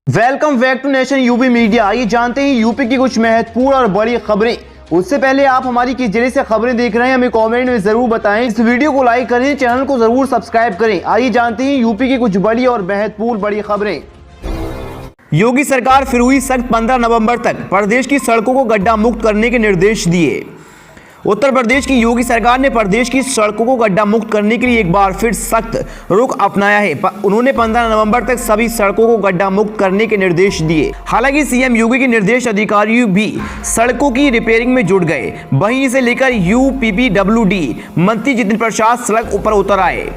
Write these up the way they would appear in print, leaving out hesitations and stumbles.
Welcome back to nation UP media. आइए जानते हैं यूपी की कुछ महत्वपूर्ण और बड़ी खबरें। उससे पहले आप हमारी किस जिले से खबरें देख रहे हैं हमें कमेंट में जरूर बताएं। इस वीडियो को लाइक करें, चैनल को जरूर सब्सक्राइब करें। आइए जानते हैं यूपी की कुछ बड़ी और महत्वपूर्ण बड़ी खबरें। योगी सरकार फिर हुई सख्त। 15 नवंबर तक प्रदेश की सड़कों को गड्ढा मुक्त करने के निर्देश दिए। उत्तर प्रदेश की योगी सरकार ने प्रदेश की सड़कों को गड्ढा मुक्त करने के लिए एक बार फिर सख्त रुख अपनाया है। उन्होंने 15 नवंबर तक सभी सड़कों को गड्ढा मुक्त करने के निर्देश दिए। हालांकि सीएम योगी के निर्देश अधिकारी भी सड़कों की रिपेयरिंग में जुट गए। वहीं इसे लेकर यूपीपीडब्ल्यूडी मंत्री जितिन प्रसाद सड़क पर उतर आए,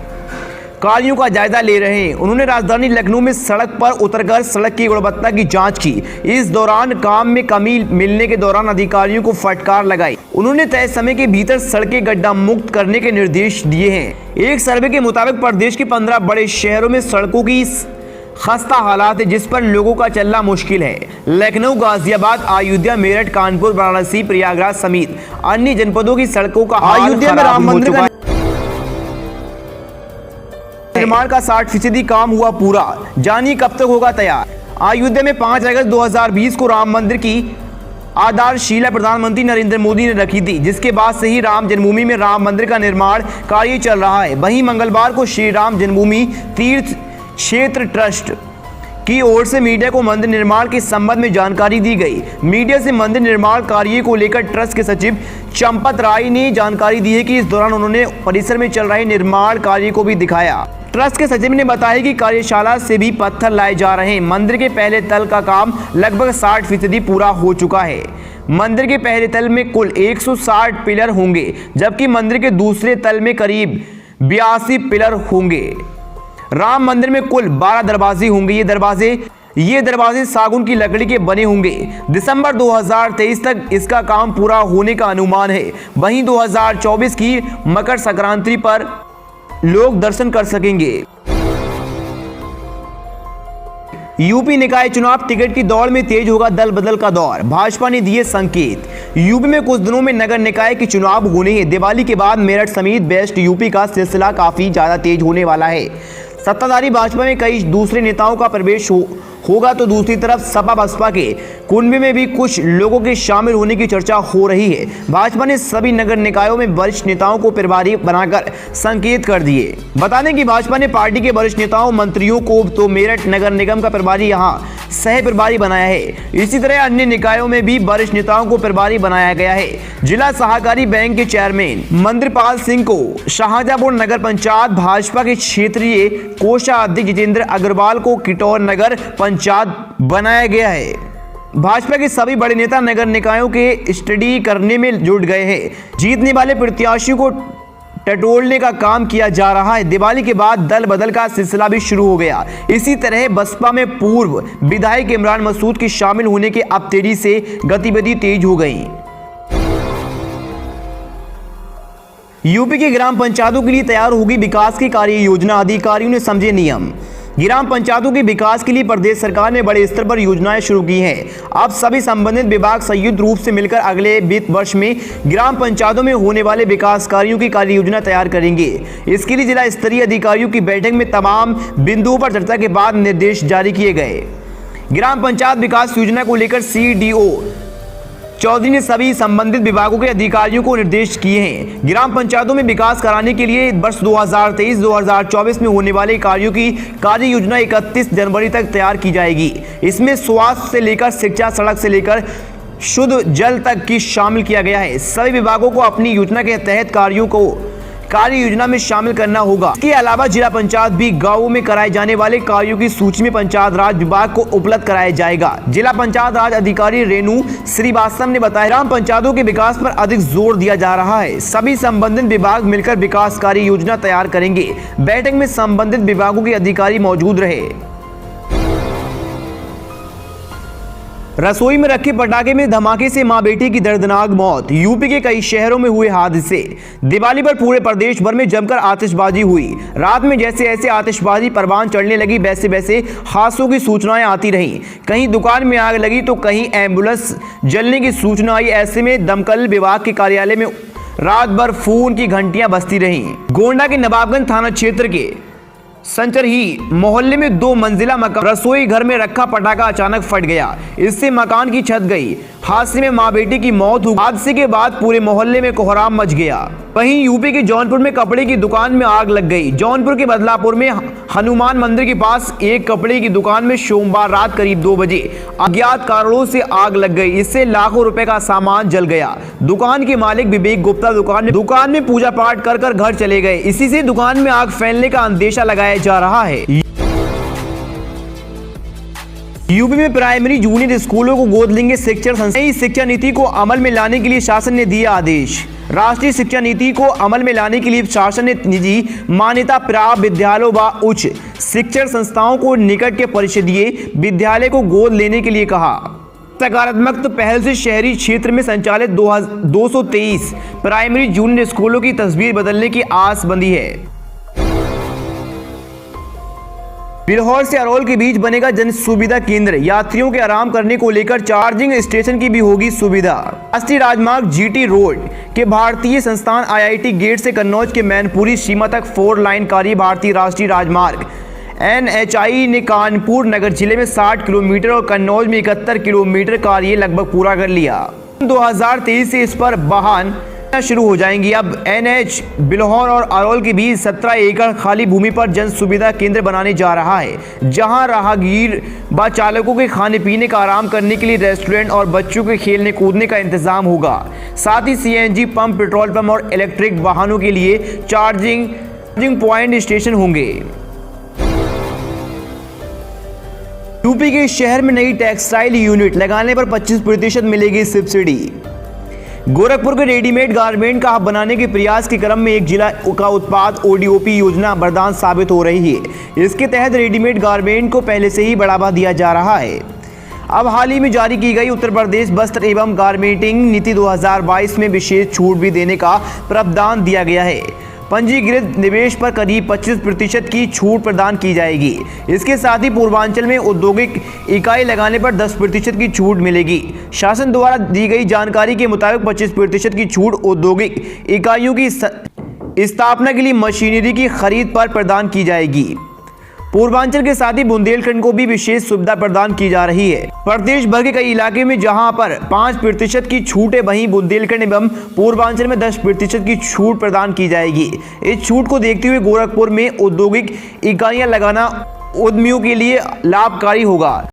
कार्यों का जायजा ले रहे हैं। उन्होंने राजधानी लखनऊ में सड़क पर उतरकर सड़क की गुणवत्ता की जांच की। इस दौरान काम में कमी मिलने के दौरान अधिकारियों को फटकार लगाई। उन्होंने तय समय के भीतर सड़कें गड्ढा मुक्त करने के निर्देश दिए हैं। एक सर्वे के मुताबिक प्रदेश के 15 बड़े शहरों में सड़कों की खस्ता हालात है, जिस पर लोगों का चलना मुश्किल है। लखनऊ, गाजियाबाद, अयोध्या, मेरठ, कानपुर, वाराणसी, प्रयागराज समेत अन्य जनपदों की सड़कों का अयोध्या में राम मंदिर का निर्माण का 60% काम हुआ पूरा। जानिए कब तक होगा तैयार। अयोध्या में 5 अगस्त 2020 को राम मंदिर की आधारशिला प्रधानमंत्री नरेंद्र मोदी ने रखी थी, जिसके बाद से ही राम जन्मभूमि में राम मंदिर का निर्माण कार्य चल रहा है। वहीं मंगलवार को श्री राम जन्मभूमि तीर्थ क्षेत्र ट्रस्ट की ओर से मीडिया को मंदिर निर्माण के संबंध में जानकारी दी गई। मीडिया से मंदिर निर्माण कार्य को लेकर ट्रस्ट के सचिव चंपत राय ने जानकारी दी है कि इस दौरान उन्होंने परिसर में चल रहे निर्माण कार्य को भी दिखाया। ट्रस्ट के सचिव ने बताया कि कार्यशाला से भी पत्थर लाए जा रहे हैं। मंदिर के पहले तल का काम लगभग 60% पूरा हो चुका है। मंदिर के पहले तल में कुल 160 पिलर होंगे, जबकि मंदिर के दूसरे तल में करीब 82 पिलर होंगे। राम मंदिर में कुल 12 दरवाजे होंगे। ये दरवाजे सागौन की लकड़ी के बने होंगे। दिसंबर 2023 तक इसका काम पूरा होने का अनुमान है। वहीं 2024 की मकर संक्रांति पर लोग दर्शन कर सकेंगे। यूपी निकाय चुनाव टिकट की दौड़ में तेज होगा दल बदल का दौर, भाजपा ने दिए संकेत। यूपी में कुछ दिनों में नगर निकाय के चुनाव होने हैं। दिवाली के बाद मेरठ समेत वेस्ट यूपी का सिलसिला काफी ज्यादा तेज होने वाला है। सत्ताधारी भाजपा में कई दूसरे नेताओं का प्रवेश होगा तो दूसरी तरफ सपा बसपा के कुंभ में भी कुछ लोगों के शामिल होने की चर्चा हो रही है। भाजपा ने सभी नगर निकायों में वरिष्ठ नेताओं को प्रभारी बनाकर संकेत कर दिए। बता दें कि भाजपा ने पार्टी के वरिष्ठ नेताओं मंत्रियों को तो मेरठ नगर निगम का प्रभारी यहां सह प्रभारी बनाया है। इसी तरह अन्य निकायों में भी वरिष्ठ नेताओं को प्रभारी बनाया गया है। जिला सहकारी बैंक के चेयरमैन मंदिरपाल सिंह को शाहजहांपुर नगर पंचायत, भाजपा के क्षेत्रीय कोषाध्यक्ष जितेंद्र अग्रवाल को किटौर नगर पंचायत बनाया गया है। भाजपा के सभी बड़े नेता नगर निकायों के स्टडी करने में जुट गए हैं। जीतने वाले प्रत्याशियों को टटोलने का काम किया जा रहा है। दिवाली के बाद दल बदल का सिलसिला भी शुरू हो गया। इसी तरह बसपा में पूर्व विधायक इमरान मसूद के शामिल होने के अब तेजी से गतिविधि तेज हो गई। यूपी के ग्राम पंचायतों के लिए तैयार होगी विकास की कार्य योजना, अधिकारियों ने समझे नियम। ग्राम पंचायतों के विकास के लिए प्रदेश सरकार ने बड़े स्तर पर योजनाएं शुरू की हैं। अब सभी संबंधित विभाग संयुक्त रूप से मिलकर अगले वित्त वर्ष में ग्राम पंचायतों में होने वाले विकास कार्यों की कार्य योजना तैयार करेंगे। इसके लिए जिला स्तरीय अधिकारियों की बैठक में तमाम बिंदुओं पर चर्चा के बाद निर्देश जारी किए गए। ग्राम पंचायत विकास योजना को लेकर सीडीओ चौधरी ने सभी संबंधित विभागों के अधिकारियों को निर्देश किए हैं। ग्राम पंचायतों में विकास कराने के लिए वर्ष 2023-2024 में होने वाले कार्यों की कार्य योजना 31 जनवरी तक तैयार की जाएगी। इसमें स्वास्थ्य से लेकर शिक्षा, सड़क से लेकर शुद्ध जल तक की शामिल किया गया है। सभी विभागों को अपनी योजना के तहत कार्यों को कार्य योजना में शामिल करना होगा। इसके अलावा जिला पंचायत भी गांवों में कराए जाने वाले कार्यों की सूची में पंचायत राज विभाग को उपलब्ध कराया जाएगा। जिला पंचायत राज अधिकारी रेणु श्रीवास्तव ने बताया, ग्राम पंचायतों के विकास पर अधिक जोर दिया जा रहा है। सभी संबंधित विभाग मिलकर विकास कार्य योजना तैयार करेंगे। बैठक में संबंधित विभागों के अधिकारी मौजूद रहे। रसोई में रखे पटाखे में धमाके से मां बेटी की दर्दनाक मौत। यूपी के कई शहरों में हुए हादसे। दिवाली पर पूरे प्रदेश भर में जमकर आतिशबाजी हुई। रात में जैसे ऐसे आतिशबाजी परवान चढ़ने लगी, वैसे वैसे हादसों की सूचनाएं आती रहीं। कहीं दुकान में आग लगी तो कहीं एम्बुलेंस जलने की सूचना आई। ऐसे में दमकल विभाग के कार्यालय में रात भर फोन की घंटियां बजती रहीं। गोंडा के नवाबगंज थाना क्षेत्र के संचरही मोहल्ले में 2 मंजिला मकान रसोई घर में रखा पटाखा अचानक फट गया। इससे मकान की छत गई। हादसे में मां बेटी की मौत हुई। हादसे के बाद पूरे मोहल्ले में कोहराम मच गया। वहीं यूपी के जौनपुर में कपड़े की दुकान में आग लग गई। जौनपुर के बदलापुर में हनुमान मंदिर के पास एक कपड़े की दुकान में सोमवार रात करीब 2 बजे अज्ञात कारणों से आग लग गई। इससे लाखों रुपए का सामान जल गया। दुकान के मालिक विवेक गुप्ता दुकान में पूजा पाठ कर घर चले गए। इसी से दुकान में आग फैलने का अंदेशा लगाया जा रहा है। यूपी में प्राइमरी जूनियर स्कूलों को गोद लेंगे शिक्षण संस्थान। नई शिक्षा नीति को अमल में लाने के लिए शासन ने दिया आदेश। राष्ट्रीय शिक्षा नीति को अमल में लाने के लिए शासन ने निजी मान्यता प्राप्त विद्यालयों व उच्च शिक्षण संस्थाओं को निकट के परिषदीय विद्यालय को गोद लेने के लिए कहा। सकारात्मक पहल से शहरी क्षेत्र में संचालित 223 प्राइमरी जूनियर स्कूलों की तस्वीर बदलने की आस बंधी है। बिल्हौर से अरोल के बीच बनेगा जन सुविधा केंद्र। यात्रियों के आराम करने को लेकर चार्जिंग स्टेशन की भी होगी सुविधा। राष्ट्रीय राजमार्ग जीटी रोड के भारतीय संस्थान IIT गेट से कन्नौज के मैनपुरी सीमा तक 4 लाइन कार्य भारतीय राष्ट्रीय राजमार्ग NHAI ने कानपुर नगर जिले में 60 किलोमीटर और कन्नौज में 71 किलोमीटर कार्य लगभग पूरा कर लिया। 2023 से इस पर वाहन शुरू हो जाएंगी। अब NH बिल्हौर और अरोल के बीच 17 एकड़ खाली भूमि पर जन सुविधा केंद्र बनाने जा रहा है, जहां राहगीर व चालकों के खाने पीने का आराम करने के लिए रेस्टोरेंट और बच्चों के खेलने कूदने का इंतजाम होगा। साथ ही CNG पंप, पेट्रोल पंप और इलेक्ट्रिक वाहनों के लिए चार्जिंग पॉइंट स्टेशन होंगे। यूपी के शहर में नई टेक्सटाइल यूनिट लगाने पर 25% मिलेगी सब्सिडी। गोरखपुर के रेडीमेड गारमेंट का हब बनाने के प्रयास के क्रम में एक जिला का उत्पाद ODOP योजना वरदान साबित हो रही है। इसके तहत रेडीमेड गारमेंट को पहले से ही बढ़ावा दिया जा रहा है। अब हाल ही में जारी की गई उत्तर प्रदेश वस्त्र एवं गारमेंटिंग नीति 2022 में विशेष छूट भी देने का प्रावधान दिया गया है। पंजीकृत निवेश पर करीब 25% की छूट प्रदान की जाएगी। इसके साथ ही पूर्वांचल में औद्योगिक इकाई लगाने पर 10% की छूट मिलेगी। शासन द्वारा दी गई जानकारी के मुताबिक 25% की छूट औद्योगिक इकाइयों की स्थापना के लिए मशीनरी की खरीद पर प्रदान की जाएगी। पूर्वांचल के साथ ही बुंदेलखंड को भी विशेष सुविधा प्रदान की जा रही है। प्रदेश भर के कई इलाके में जहां पर 5% की छूट है, वहीं बुंदेलखंड एवं पूर्वांचल में 10% की छूट प्रदान की जाएगी। इस छूट को देखते हुए गोरखपुर में औद्योगिक इकाइयां लगाना उद्यमियों के लिए लाभकारी होगा।